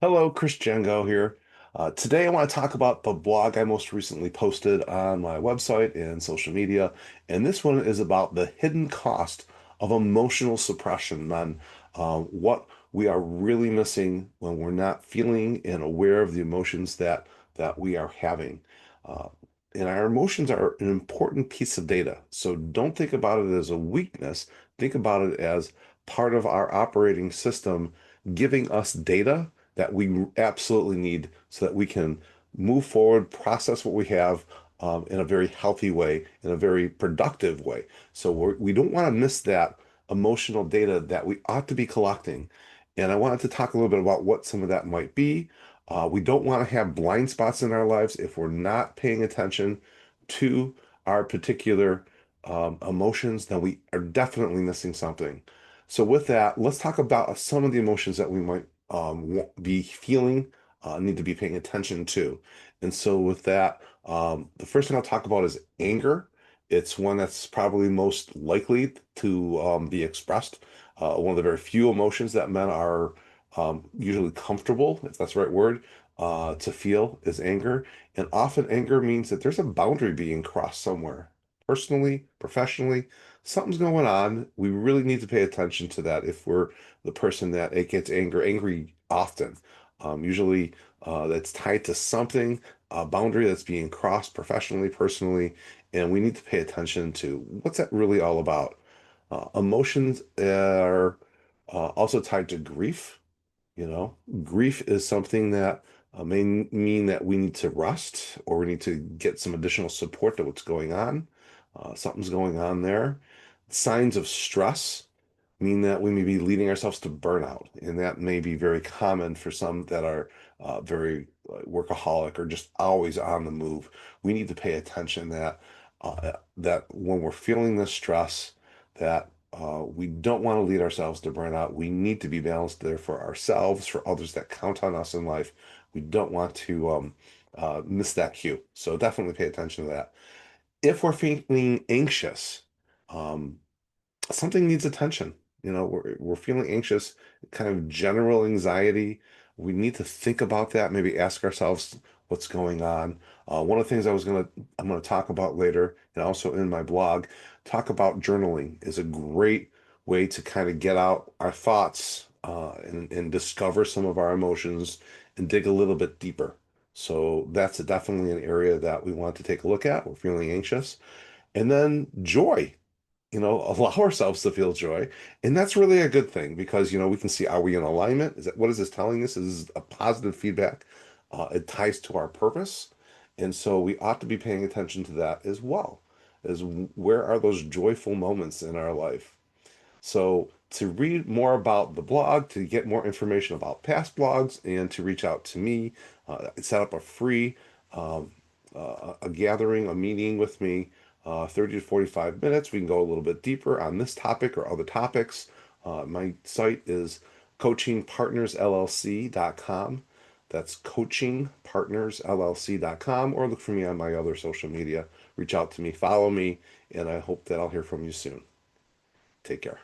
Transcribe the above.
Hello, Chris Jango here. Today I want to talk about the blog I most recently posted on my website and social media. And this one is about the hidden cost of emotional suppression on what we are really missing when we're not feeling and aware of the emotions that we are having. Uh, and our emotions are an important piece of data. So don't think about it as a weakness. Think about it as part of our operating system giving us data that we absolutely need so that we can move forward, process what we have in a very healthy way, in a very productive way. So we don't want to miss that emotional data that we ought to be collecting. And I wanted to talk a little bit about what some of that might be. We don't want to have blind spots in our lives if we're not paying attention to our particular emotions, then we are definitely missing something. So with that, let's talk about some of the emotions that we might be feeling, need to be paying attention to. And so with that, the first thing I'll talk about is anger. It's one that's probably most likely to be expressed. One of the very few emotions that men are usually comfortable, if that's the right word, to feel is anger. And often anger means that there's a boundary being crossed somewhere, personally, professionally. Something's going on. We really need to pay attention to that if we're the person that it gets angry often. Usually that's tied to something, a boundary that's being crossed professionally, personally, and we need to pay attention to what's that really all about. Emotions are also tied to grief. Grief is something that may mean that we need to rest or we need to get some additional support to what's going on. Something's going on there. Signs of stress mean that we may be leading ourselves to burnout, and that may be very common for some that are very workaholic or just always on the move. We need to pay attention that when we're feeling this stress, that we don't want to lead ourselves to burnout. We need to be balanced there for ourselves, for others that count on us in life. We don't want to miss that cue. So definitely pay attention to that. If we're feeling anxious, um, something needs attention. We're feeling anxious, kind of general anxiety. We need to think about that, maybe ask ourselves what's going on. One of the things I'm gonna talk about later, and also in my blog, talk about journaling is a great way to kind of get out our thoughts and discover some of our emotions and dig a little bit deeper. So that's definitely an area that we want to take a look at. We're feeling anxious. And then joy, allow ourselves to feel joy. And that's really a good thing because, we can see, are we in alignment? What is this telling us? Is this a positive feedback? It ties to our purpose. And so we ought to be paying attention to that as well, as where are those joyful moments in our life? So to read more about the blog, to get more information about past blogs, and to reach out to me, set up a free um, a gathering, a meeting with me, 30 to 45 minutes. We can go a little bit deeper on this topic or other topics. My site is coachingpartnersllc.com. That's coachingpartnersllc.com, or look for me on my other social media. Reach out to me, follow me, and I hope that I'll hear from you soon. Take care.